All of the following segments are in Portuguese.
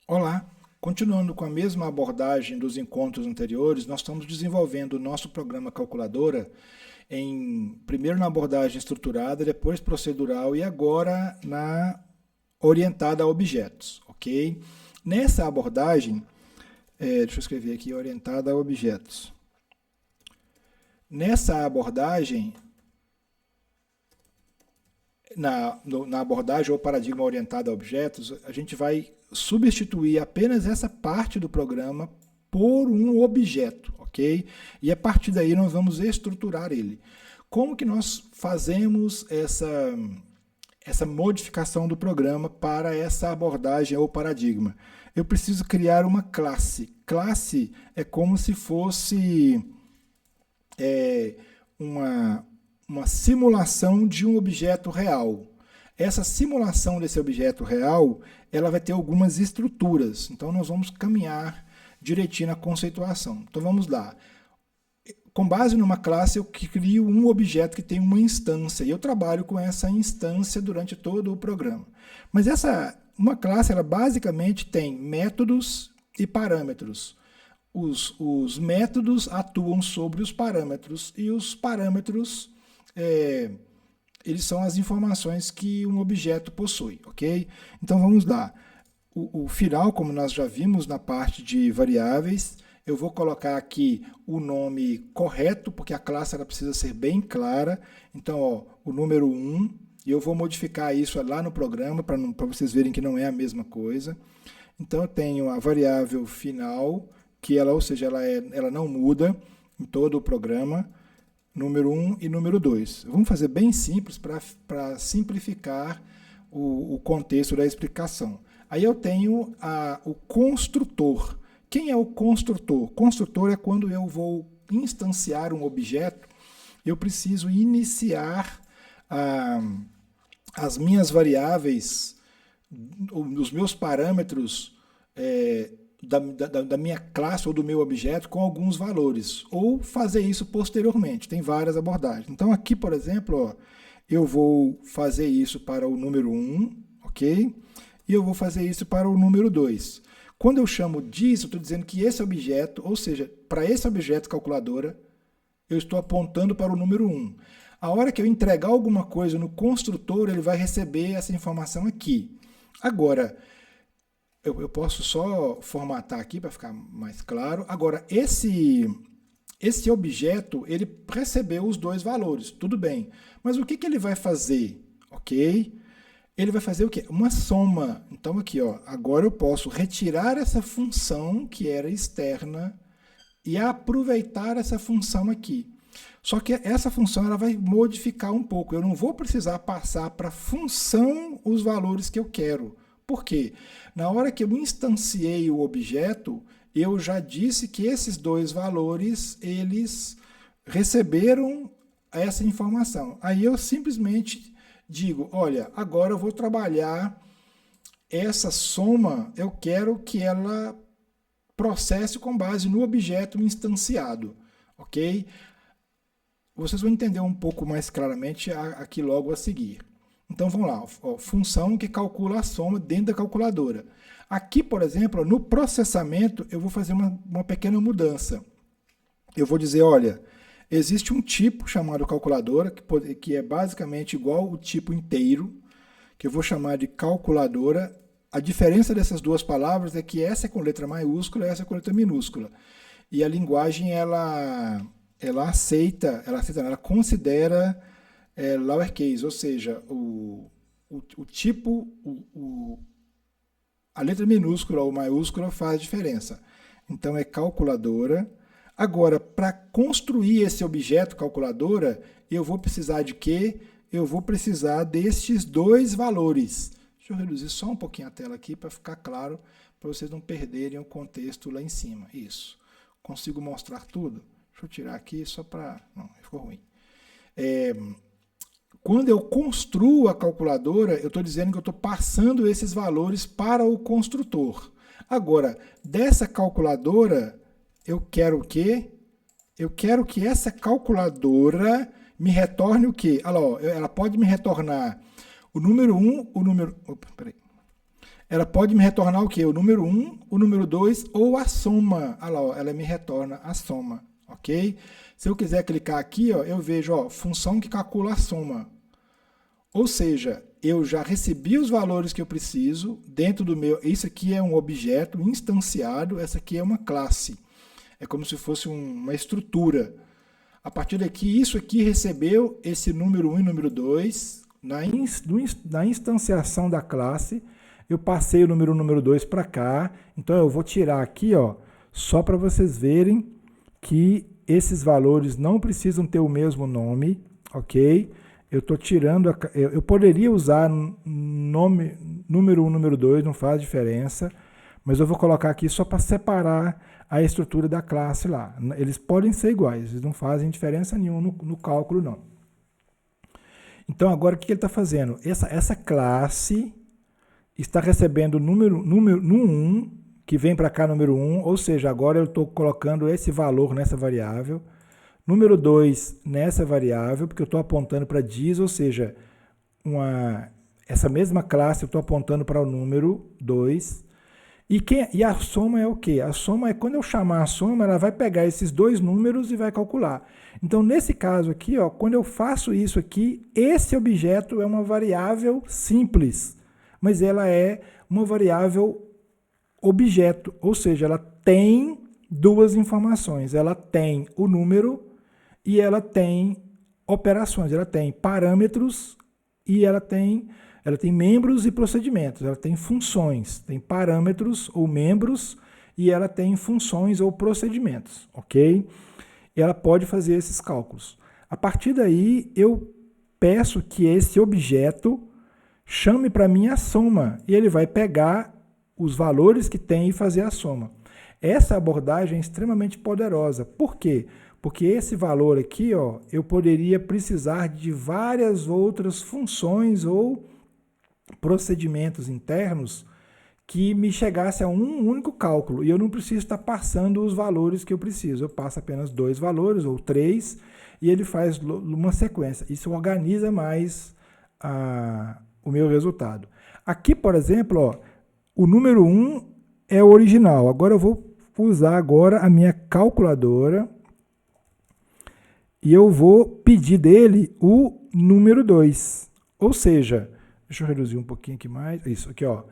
Olá! Continuando com a mesma abordagem dos encontros anteriores, nós estamos desenvolvendo o nosso programa calculadora primeiro na abordagem estruturada, depois procedural e agora na orientada a objetos, ok? Nessa abordagem, deixa eu escrever aqui, orientada a objetos. Nessa abordagem, na abordagem ou paradigma orientado a objetos, a gente vai substituir apenas essa parte do programa por um objeto, ok? E a partir daí nós vamos estruturar ele. Como que nós fazemos essa modificação do programa para essa abordagem ou paradigma? Eu preciso criar uma classe. Classe é como se fosse uma simulação de um objeto real. Essa simulação desse objeto real, ela vai ter algumas estruturas. Então, nós vamos caminhar direitinho na conceituação. Então, vamos lá. Com base numa classe, eu crio um objeto que tem uma instância. E eu trabalho com essa instância durante todo o programa. Mas uma classe, ela basicamente tem métodos e parâmetros. Os métodos atuam sobre os parâmetros e os parâmetros eles são as informações que um objeto possui, ok? Então vamos lá. O final, como nós já vimos na parte de variáveis, eu vou colocar aqui o nome correto, porque a classe ela precisa ser bem clara. Então, ó, o número 1, e eu vou modificar isso lá no programa, para vocês verem que não é a mesma coisa. Então, eu tenho a variável final, que ela, ou seja, ela não muda em todo o programa, número 1 e número 2. Vamos fazer bem simples para simplificar o contexto da explicação. Aí eu tenho o construtor. Quem é o construtor? Construtor é quando eu vou instanciar um objeto, eu preciso iniciar as minhas variáveis, os meus parâmetros da minha classe ou do meu objeto com alguns valores, ou fazer isso posteriormente. Tem várias abordagens. Então aqui, por exemplo, ó, eu vou fazer isso para o número 1, ok? E eu vou fazer isso para o número 2. Quando eu chamo disso, eu estou dizendo que esse objeto, ou seja, para esse objeto calculadora, eu estou apontando para o número 1. A hora que eu entregar alguma coisa no construtor, ele vai receber essa informação aqui. Agora, eu posso só formatar aqui para ficar mais claro. Agora, esse objeto, ele recebeu os dois valores, tudo bem. Mas o que ele vai fazer? Ok? Ele vai fazer o quê? Uma soma. Então, aqui, ó, agora eu posso retirar essa função que era externa e aproveitar essa função aqui. Só que essa função ela vai modificar um pouco. Eu não vou precisar passar para a função os valores que eu quero. Por quê? Na hora que eu instanciei o objeto, eu já disse que esses dois valores, eles receberam essa informação. Aí eu simplesmente digo, olha, agora eu vou trabalhar essa soma, eu quero que ela processe com base no objeto instanciado, ok? Vocês vão entender um pouco mais claramente aqui logo a seguir. Então vamos lá, ó, função que calcula a soma dentro da calculadora. Aqui, por exemplo, no processamento, eu vou fazer uma pequena mudança. Eu vou dizer, olha, existe um tipo chamado calculadora, que é basicamente igual o tipo inteiro, que eu vou chamar de calculadora. A diferença dessas duas palavras é que essa é com letra maiúscula e essa é com letra minúscula. E a linguagem, ela considera lowercase, ou seja, o tipo, a letra minúscula ou maiúscula faz diferença. Então é calculadora. Agora, para construir esse objeto calculadora, eu vou precisar de quê? Eu vou precisar destes dois valores. Deixa eu reduzir só um pouquinho a tela aqui para ficar claro, para vocês não perderem o contexto lá em cima. Isso. Consigo mostrar tudo? Deixa eu tirar aqui só para... Não, ficou ruim. Quando eu construo a calculadora, eu estou dizendo que eu estou passando esses valores para o construtor. Agora, dessa calculadora, eu quero o quê? Eu quero que essa calculadora me retorne o quê? Olha lá, ó, ela pode me retornar o número 1, o número... Opa, peraí. Ela pode me retornar o quê? O número 1, o número 2 ou a soma. Olha lá, ó, ela me retorna a soma, ok? Se eu quiser clicar aqui, ó, eu vejo, ó, função que calcula a soma. Ou seja, eu já recebi os valores que eu preciso dentro do meu... Isso aqui é um objeto instanciado, essa aqui é uma classe. É como se fosse uma estrutura. A partir daqui, isso aqui recebeu esse número 1 e número 2. Na instanciação da classe, eu passei o número 2 para cá. Então, eu vou tirar aqui, ó, só para vocês verem que esses valores não precisam ter o mesmo nome, ok? Eu estou tirando, eu poderia usar nome, número 1, número 2, não faz diferença, mas eu vou colocar aqui só para separar a estrutura da classe lá. Eles podem ser iguais, eles não fazem diferença nenhuma no cálculo, não. Então, agora o que ele está fazendo? Essa classe está recebendo número 1, que vem para cá número 1, ou seja, agora eu estou colocando esse valor nessa variável. Número 2 nessa variável, porque eu estou apontando para diz, ou seja, essa mesma classe eu estou apontando para o número 2. E a soma é o quê? A soma é quando eu chamar a soma, ela vai pegar esses dois números e vai calcular. Então, nesse caso aqui, ó, quando eu faço isso aqui, esse objeto é uma variável simples, mas ela é uma variável objeto, ou seja, ela tem duas informações. Ela tem o número e ela tem operações, ela tem parâmetros e ela tem membros e procedimentos, ela tem funções, tem parâmetros ou membros e ela tem funções ou procedimentos, ok? E ela pode fazer esses cálculos. A partir daí, eu peço que esse objeto chame para mim a soma e ele vai pegar os valores que tem e fazer a soma. Essa abordagem é extremamente poderosa. Por quê? Porque esse valor aqui, ó, eu poderia precisar de várias outras funções ou procedimentos internos que me chegasse a um único cálculo. E eu não preciso estar passando os valores que eu preciso. Eu passo apenas 2 valores ou 3 e ele faz uma sequência. Isso organiza mais o meu resultado. Aqui, por exemplo, ó, o número 1 é o original. Agora eu vou usar agora a minha calculadora e eu vou pedir dele o número 2. Ou seja, deixa eu reduzir um pouquinho aqui mais. Isso, aqui, ó.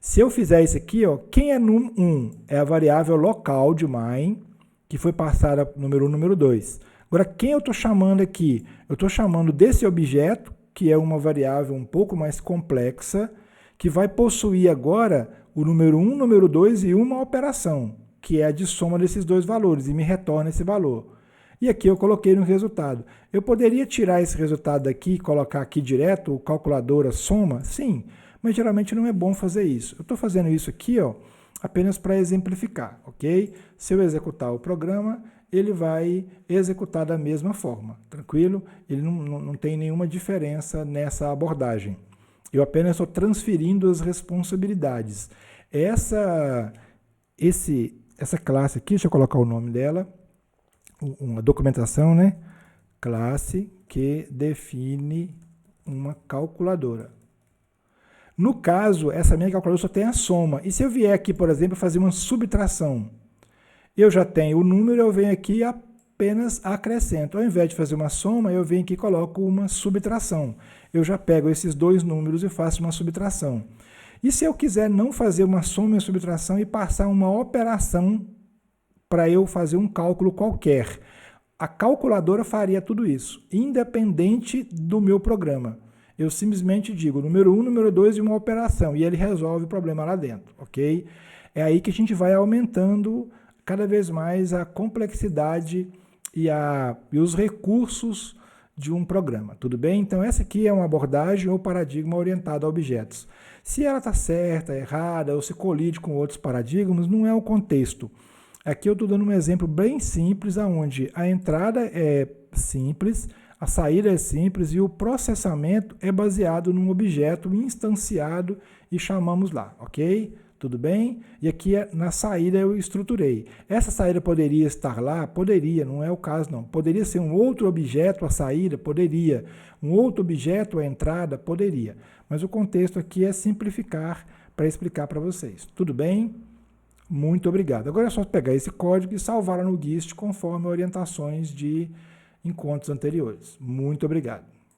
Se eu fizer isso aqui, ó, quem é número 1? É a variável local de mine, que foi passada número 1, número 2. Agora, quem eu estou chamando aqui? Eu estou chamando desse objeto, que é uma variável um pouco mais complexa, que vai possuir agora o número 1, número 2 e uma operação, que é a de soma desses dois valores, e me retorna esse valor. E aqui eu coloquei no resultado. Eu poderia tirar esse resultado daqui e colocar aqui direto o calculadora soma? Sim, mas geralmente não é bom fazer isso. Eu estou fazendo isso aqui, ó, apenas para exemplificar, ok? Se eu executar o programa, ele vai executar da mesma forma, tranquilo? Ele não tem nenhuma diferença nessa abordagem. Eu apenas estou transferindo as responsabilidades. Essa classe aqui, deixa eu colocar o nome dela, uma documentação, né? Classe que define uma calculadora. No caso, essa minha calculadora só tem a soma. E se eu vier aqui, por exemplo, fazer uma subtração? Eu já tenho o número, eu venho aqui e apenas acrescento. Ao invés de fazer uma soma, eu venho aqui e coloco uma subtração. Eu já pego esses dois números e faço uma subtração. E se eu quiser não fazer uma soma e subtração e passar uma operação para eu fazer um cálculo qualquer? A calculadora faria tudo isso, independente do meu programa. Eu simplesmente digo número 1, número 2 e uma operação, e ele resolve o problema lá dentro, ok? É aí que a gente vai aumentando cada vez mais a complexidade e os recursos de um programa, tudo bem? Então essa aqui é uma abordagem ou paradigma orientado a objetos. Se ela está certa, errada, ou se colide com outros paradigmas, não é o contexto. Aqui eu estou dando um exemplo bem simples, onde a entrada é simples, a saída é simples e o processamento é baseado num objeto instanciado e chamamos lá, ok? Tudo bem? E aqui na saída eu estruturei. Essa saída poderia estar lá? Poderia, não é o caso não. Poderia ser um outro objeto a saída? Poderia. Um outro objeto a entrada? Poderia. Mas o contexto aqui é simplificar para explicar para vocês. Tudo bem? Muito obrigado. Agora é só pegar esse código e salvar lá no GIST conforme orientações de encontros anteriores. Muito obrigado.